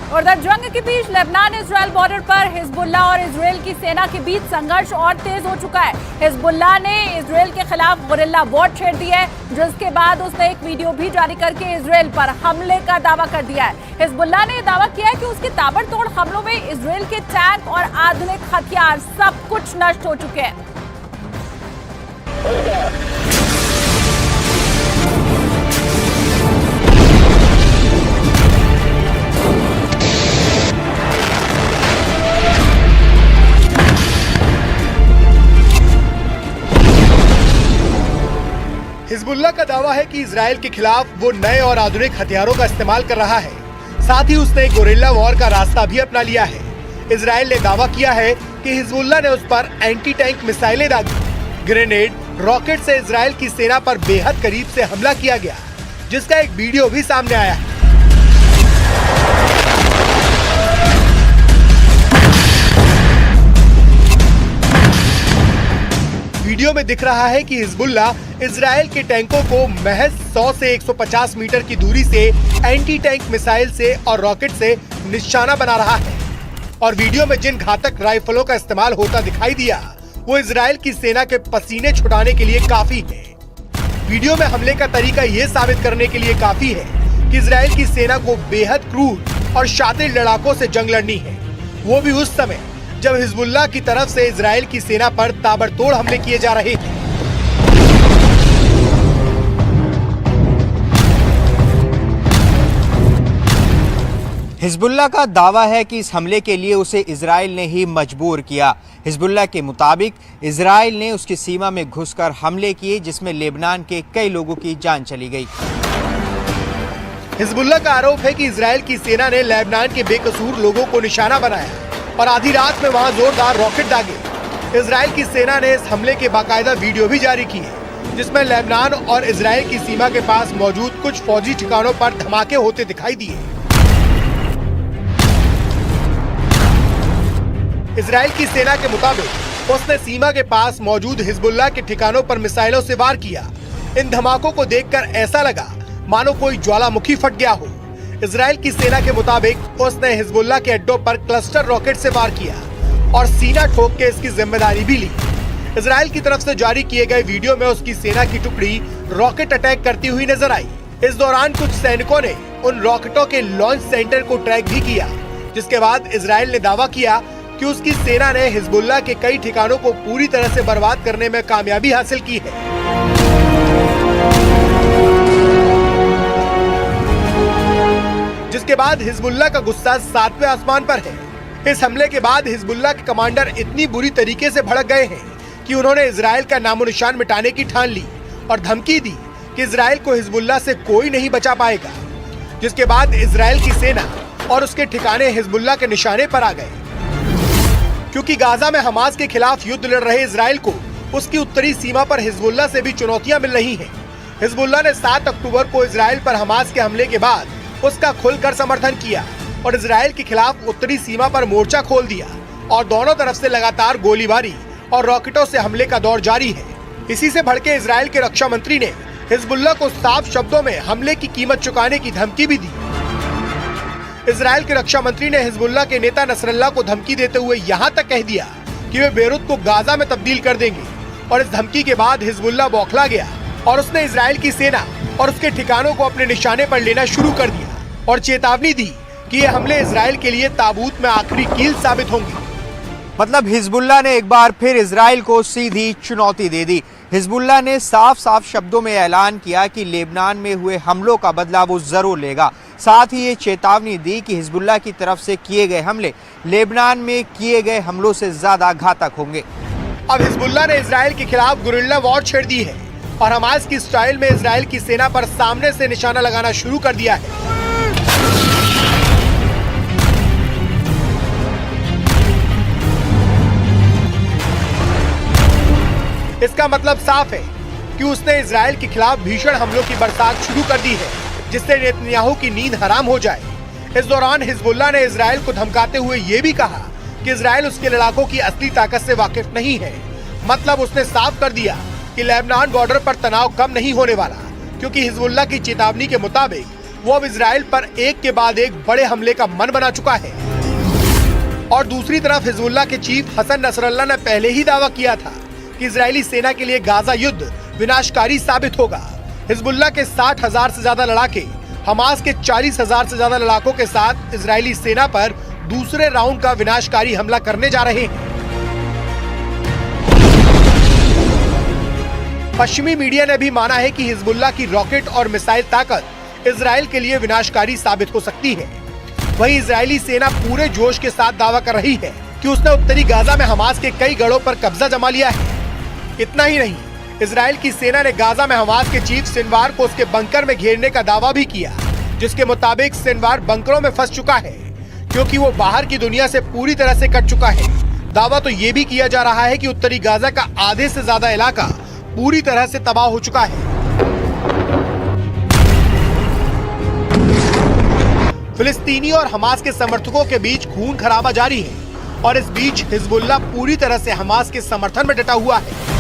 उधर जंग के बीच लेबनान इजराइल बॉर्डर पर हिजबुल्लाह और इजराइल की सेना के बीच संघर्ष और तेज हो चुका है। हिजबुल्लाह ने इजराइल के खिलाफ गुरिल्ला वॉर छेड़ दी है, जिसके बाद उसने एक वीडियो भी जारी करके इजराइल पर हमले का दावा कर दिया है। हिजबुल्लाह ने दावा किया है कि उसके ताबड़तोड़ हमलों में इजराइल के टैंक और आधुनिक हथियार सब कुछ नष्ट हो चुके हैं। हिजबुल्लाह का दावा है कि इजराइल के खिलाफ वो नए और आधुनिक हथियारों का इस्तेमाल कर रहा है। साथ ही उसने गोरिल्ला वॉर का रास्ता भी अपना लिया है। इजराइल ने दावा किया है कि हिजबुल्लाह ने उस पर एंटी टैंक मिसाइलें दागी। ग्रेनेड, रॉकेट से इजराइल की सेना पर बेहद करीब से हमला किया गया, जिसका एक वीडियो भी सामने आया है। वीडियो में दिख रहा है कि हिजबुल्लाह इजराइल के टैंकों को महज 100 से 150 मीटर की दूरी से एंटी टैंक मिसाइल से और रॉकेट से निशाना बना रहा है। और वीडियो में जिन घातक राइफलों का इस्तेमाल होता दिखाई दिया, वो इजराइल की सेना के पसीने छुड़ाने के लिए काफी है। वीडियो में हमले का तरीका ये साबित करने के लिए काफी है कि इजराइल की सेना को बेहद क्रूर और शातिर लड़ाकों से जंग लड़नी है, वो भी उस समय जब हिजबुल्लाह की तरफ से इजराइल की सेना पर ताबड़तोड़ हमले किए जा रहे थे। हिजबुल्लाह का दावा है कि इस हमले के लिए उसे इजराइल ने ही मजबूर किया। हिजबुल्लाह के मुताबिक इजराइल ने उसकी सीमा में घुसकर हमले किए, जिसमें लेबनान के कई लोगों की जान चली गई। हिजबुल्लाह का आरोप है कि इजराइल की सेना ने लेबनान के बेकसूर लोगों को निशाना बनाया और आधी रात में वहां जोरदार रॉकेट दागे। इजराइल की सेना ने इस हमले के बाकायदा वीडियो भी जारी किए, जिसमें लेबनान और इजराइल की सीमा के पास मौजूद कुछ फौजी ठिकानों पर धमाके होते दिखाई दिए। इजराइल की सेना के मुताबिक उसने सीमा के पास मौजूद हिजबुल्लाह के ठिकानों पर मिसाइलों से वार किया। इन धमाकों को देखकर ऐसा लगा मानो कोई ज्वालामुखी फट गया हो। इजराइल की सेना के मुताबिक उसने हिजबुल्लाह के अड्डों पर क्लस्टर रॉकेट से वार किया और सीना ठोक के इसकी जिम्मेदारी भी ली। इजराइल की तरफ से जारी किए गए वीडियो में उसकी सेना की टुकड़ी रॉकेट अटैक करती हुई नजर आई। इस दौरान कुछ सैनिकों ने उन रॉकेटों के लॉन्च सेंटर को ट्रैक भी किया, जिसके बाद इजराइल ने दावा किया कि उसकी सेना ने हिजबुल्लाह के कई ठिकानों को पूरी तरह से बर्बाद करने में कामयाबी हासिल की है। जिसके बाद हिजबुल्लाह का गुस्सा 7वें आसमान पर है। इस हमले के बाद हिजबुल्लाह के कमांडर इतनी बुरी तरीके से भड़क गए हैं कि उन्होंने इजराइल का नामो निशान मिटाने की ठान ली और धमकी दी कि इजराइल को हिजबुल्लाह से कोई नहीं बचा पाएगा। जिसके बाद इजराइल की सेना और उसके ठिकाने हिजबुल्लाह के निशाने पर आ गए। क्योंकि गाजा में हमास के खिलाफ युद्ध लड़ रहे इजराइल को उसकी उत्तरी सीमा पर हिजबुल्लाह से भी चुनौतियां मिल रही हैं। हिजबुल्लाह ने 7 अक्टूबर को इजराइल पर हमास के हमले के बाद उसका खुलकर समर्थन किया और इजराइल के खिलाफ उत्तरी सीमा पर मोर्चा खोल दिया और दोनों तरफ से लगातार गोलीबारी और रॉकेटों से हमले का दौर जारी है। इसी से भड़के इजराइल के रक्षा मंत्री ने हिजबुल्लाह को साफ शब्दों में हमले की कीमत चुकाने की धमकी भी दी। इजराइल के रक्षा मंत्री ने हिजबुल्लाह के नेता नसरल्लाह को धमकी देते हुए यहाँ तक कह दिया कि वे बेरूत को गाजा में तब्दील कर देंगे। और इस धमकी के बाद हिजबुल्लाह बौखला गया और उसने इजराइल की सेना और उसके ठिकानों को अपने निशाने पर लेना शुरू कर दिया और चेतावनी दी कि ये हमले इजराइल के लिए ताबूत में आखिरी कील साबित होंगे। मतलब हिजबुल्लाह ने एक बार फिर इजराइल को सीधी चुनौती दे दी। हिजबुल्लाह ने साफ साफ शब्दों में ऐलान किया कि लेबनान में हुए हमलों का बदला वो जरूर लेगा। साथ ही ये चेतावनी दी कि हिजबुल्लाह की तरफ से किए गए हमले लेबनान में किए गए हमलों से ज्यादा घातक होंगे। अब हिजबुल्लाह ने इजराइल के खिलाफ गुरिल्ला वॉर छेड़ दी है और हमास की स्टाइल में इजराइल की सेना पर सामने से निशाना लगाना शुरू कर दिया है। इसका मतलब साफ है कि उसने इजराइल के खिलाफ भीषण हमलों की बरसात शुरू कर दी है, जिससे नेतन्याहू की नींद हराम हो जाए। इस दौरान हिजबुल्लाह ने इजराइल को धमकाते हुए ये भी कहा कि इजराइल उसके लड़ाकों की असली ताकत से वाकिफ नहीं है। मतलब उसने साफ कर दिया कि लेबनान बॉर्डर पर तनाव कम नहीं होने वाला, क्योंकि हिजबुल्लाह की चेतावनी के मुताबिक वो अब इजराइल पर एक के बाद एक बड़े हमले का मन बना चुका है। और दूसरी तरफ हिजबुल्लाह के चीफ हसन नसरल्लाह ने पहले ही दावा किया था कि इजरायली सेना के लिए गाजा युद्ध विनाशकारी साबित होगा। हिजबुल्लाह के 60,000 से ज्यादा लड़ाके हमास के 40,000 से ज्यादा लड़ाकों के साथ इजरायली सेना पर दूसरे राउंड का विनाशकारी हमला करने जा रहे हैं। पश्चिमी मीडिया ने भी माना है कि हिजबुल्लाह की रॉकेट और मिसाइल ताकत इजराइल के लिए विनाशकारी साबित हो सकती है। वहीं इजरायली सेना पूरे जोश के साथ दावा कर रही है कि उसने उत्तरी गाजा में हमास के कई गढ़ों पर कब्जा जमा लिया है। इतना ही नहीं, इजराइल की सेना ने गाजा में हमास के चीफ सिनवार को उसके बंकर में घेरने का दावा भी किया, जिसके मुताबिक सिनवार बंकरों में फंस चुका है क्योंकि वो बाहर की दुनिया से पूरी तरह से कट चुका है। दावा तो ये भी किया जा रहा है कि उत्तरी गाजा का आधे से ज्यादा इलाका पूरी तरह से तबाह हो चुका है। फिलिस्तीनी और हमास के समर्थकों के बीच खून खराबा जारी है और इस बीच हिजबुल्लाह पूरी तरह से हमास के समर्थन में डटा हुआ है।